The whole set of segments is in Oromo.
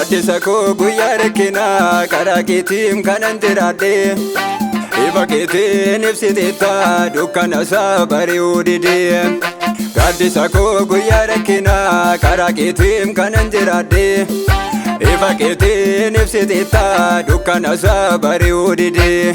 Gaaddisa koo guyyaa rakkinaa karaa keetiin kanan jiraadhe ifa keetiin ibsiteetta dukkana isaa bari'uu didee. Gaaddisa koo guyyaa rakkinaa karaa keetiin kanan jiraadhe ifa keetiin ibsiteetta dukkana isaa bari'uu didee.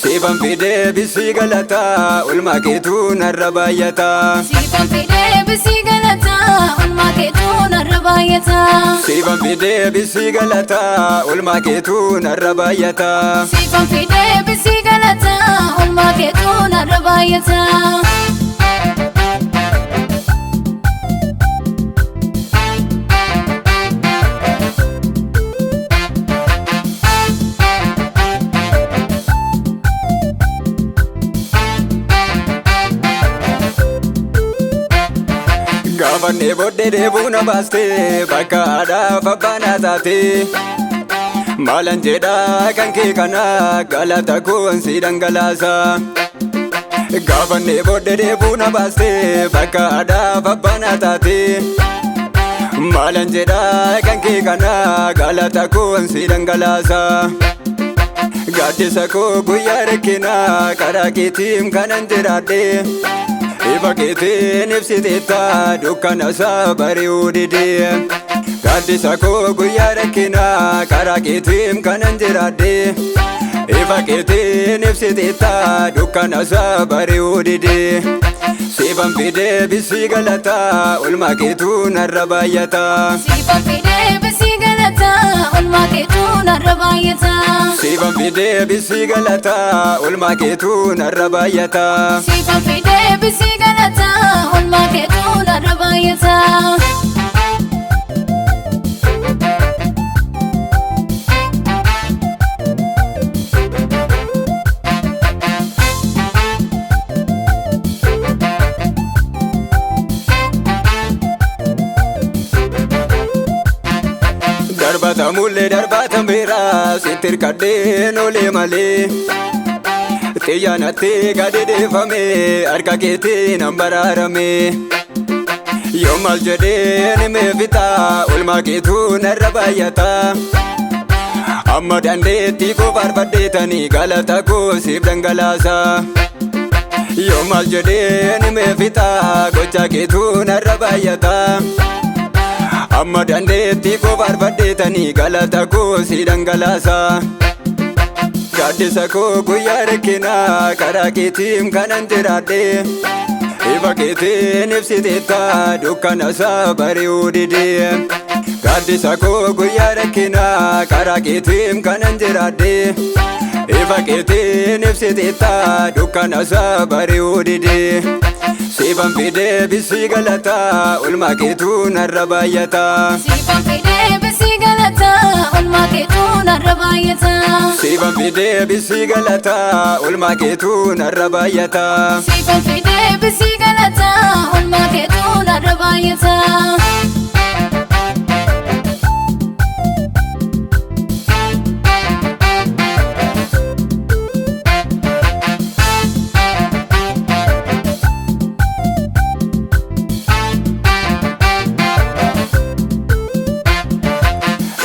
Siifan fidee bisii galataa ulmaa keetuu narra baay'ataa. Siifan fidee bisii galataa ulmaa keetuu narra baay'ataa. Siifan fidee bisii galataa ulmaa keetuu narra baay'ataa. Siifan fidee bisii galataa ulmaa keetuu narra baay'ataa. Gaafannee booddee deebuu na baastee bakka aadaaf abbaan taatee. Maalan jedhaa kan kee kana galata koon si dhangalaasa. Gaafannee booddee deebuu na baastee bakka aadaaf abbaan taatee. Maalan jedhaa kan kee kana galata koon si dhangalaasa. Gaaddisa koo guyyaa rakkinaa karaa keetiin kanan jiraadhe ifa keetiin ibsiteetta dukkana isaa bari'uu didee. Gaaddisa koo guyyaa rakkinaa karaa keetiin kanan jiraadhe ifa keetiin ibsiteetta dukkana isaa bari'uu didee. Siifan fidee bisii galataa ulmaa keetuu narra baay'ataa. Siifan fidee bisii galataa ulmaa keetuu narra baay'ataa. Siifan fidee bisii galataa ulmaa keetuu narra baay'ataa. Siifan fidee bisii galataa ulmaa keetuu narra baay'ataa. Darbata mullee darbata beeraa sitti hirkadheen olee malee. Xiyyaanatti gadi deeffamee harka keetiin an baraarame. Yoo maal jedheen himee fixaa ulmaa keetuu narra baay'ataa. Amma dandeettii koo faarfadheetanii galata koo siif dhangalaasa. Yoo maal jedheen himee fixaa gocha keetuu narra baay'ataa. Amma dandeettii koo faarfadheetanii galata koo si dhangalaasa. Gaaddisa koo guyyaa rakkinaa karaa keetiin kanan jiraadhe ifa keetiin ibsiteetta dukkana isaa bari'uu didee. Gaaddisa koo guyyaa rakkinaa karaa keetiin kanan jiraadhe ifa keetiin ibsiteetta dukkana isaa bari'uu didee. Siifan fidee bisii galataa ulmaa keetuu narra baay'ataa. Siifan fidee bisii galataa ulmaa keetuu narra baay'ataa. Siifan fidee bisii galataa ulmaa keetuu narra baay'ataa. Siifan fidee bisii galataa ulmaa keetuu narra baay'ataa.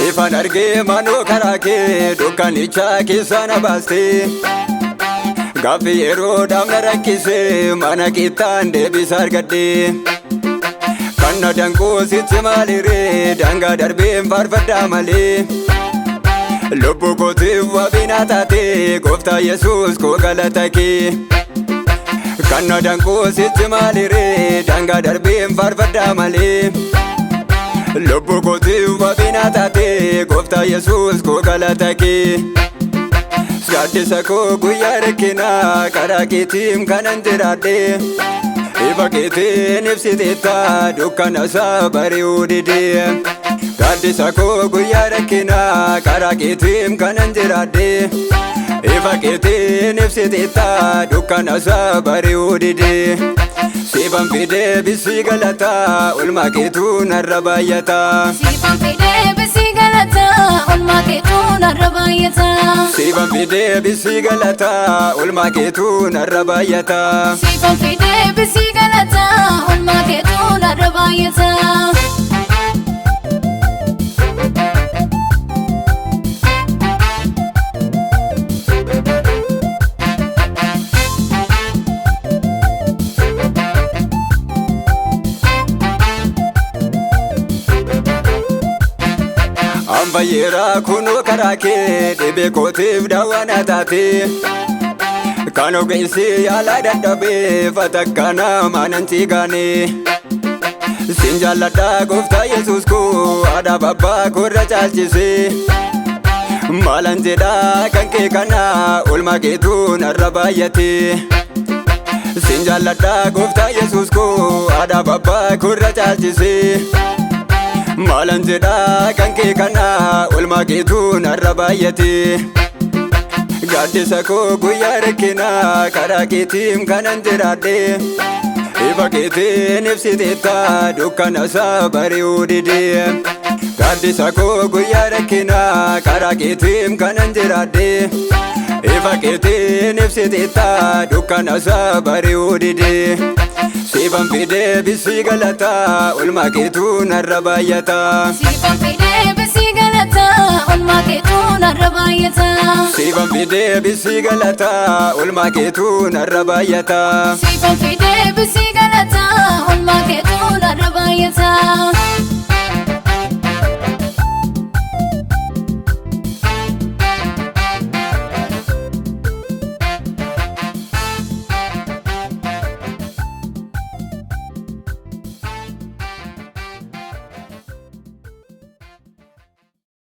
Ifaan argee manoo karaa kee dukkanicha keessaa na baastee. Gaaffii yeroo dhaabna rakkisee mana keettaan deebisa argadhee. Kan na danquu sitti maaliree daangaa darbeen faarfadhaa malee. Lubbuu kootiif wabii naa taatee gooftaa Yesuus koo galata kee. Kan na danquu sitti maaliree daangaa darbeen faarfadhaa malee. Lubbuu kootiif wabii naa taatee gooftaa Yesuus koo galata kee. Gaaddisa koo guyyaa rakkinaa karaa keetiin kanan jiraadhe ifa keetiin ibsiteetta dukkana isaa bari'uu didee. Gaaddisa koo guyyaa rakkinaa karaa keetiin kanan jiraadhe ifa keetiin ibsiteetta dukkana isaa bari'uu didee. Siifan fidee bisii galataa ulmaa keetuu narra baay'ataa. Siifan fidee bisii galataa ulmaa keetuu narra baay'ataa. Siifan fidee bisii galataa ulmaa keetuu narra baay'ataa. Siifan fidee bisii galataa ulmaa keetuu narra baay'ataa. baay'eera kunoo karaa kee dhibee kootiif daawwana taate kan ogeessi yaala dadhabee fatakkana maanan tigaane sin jaalladha gooftaa Yesuus koo haadha abbaa koorra caalchise maalan jedha kan kee kana oolmaa keetu narra baay'ate sin jaalladha gooftaa Yesuus koo haadha abbaa koorra caalchise maalan jedha kan kee kana oolmaa keetu narra baay'ate gaaddisa koo guyyaa rakkinaa karaa keetiin kanan jiraadhe ifa keetiin ibsiteetta dukkana isaa bari'uu dide gaaddisa koo guyyaa rakkinaa karaa keetiin kanan jiraadhe ifa keetiin ibsiteetta dukkana isaa bari'uu dide siifan fidee bisii galataa oolmaa keetu narra baay'ata siifan fidee bisii galataa oolmaa keetu narra baay'ata siifan fidee bisii galataa oolmaa keetu narra baay'ata siifan fidee bisii galataa oolmaa keetu narra baay'ata